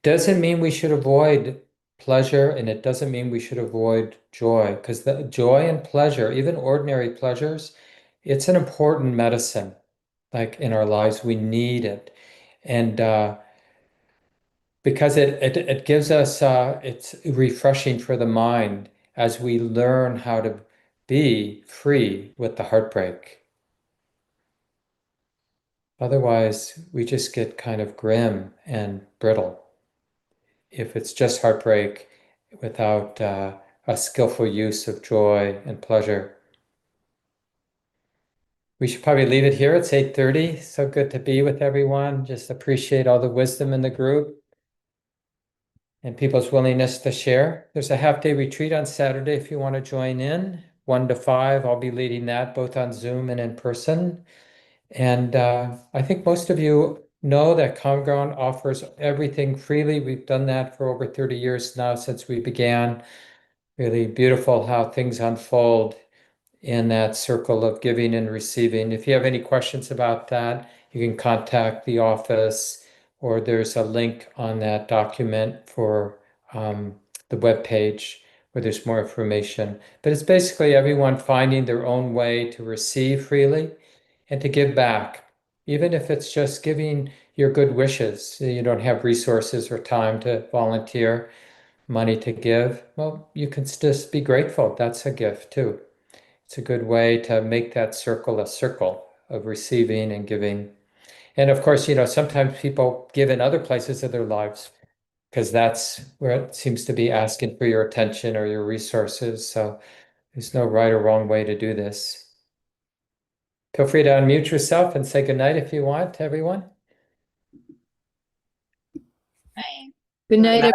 Doesn't mean we should avoid pleasure, and it doesn't mean we should avoid joy, because the joy and pleasure, even ordinary pleasures, it's an important medicine. Like in our lives, we need it. And because it gives us it's refreshing for the mind as we learn how to be free with the heartbreak. Otherwise, we just get kind of grim and brittle if it's just heartbreak without a skillful use of joy and pleasure. we should probably leave it here. It's 8:30. So good to be with everyone. Just appreciate all the wisdom in the group and people's willingness to share. There's a half-day retreat on Saturday if you want to join in, 1 to 5. I'll be leading that both on Zoom and in person. And I think most of you know that Common Ground offers everything freely. We've done that for over 30 years now since we began. Really beautiful how things unfold in that circle of giving and receiving. If you have any questions about that, you can contact the office, or there's a link on that document for the web page where there's more information. But it's basically everyone finding their own way to receive freely and to give back, even if it's just giving your good wishes. You don't have resources or time to volunteer money to give. Well, you can just be grateful. That's a gift too. It's a good way to make that circle a circle of receiving and giving. And of course, sometimes people give in other places of their lives because that's where it seems to be asking for your attention or your resources. So there's no right or wrong way to do this. Feel free to unmute yourself and say goodnight if you want to everyone. Right. Good night,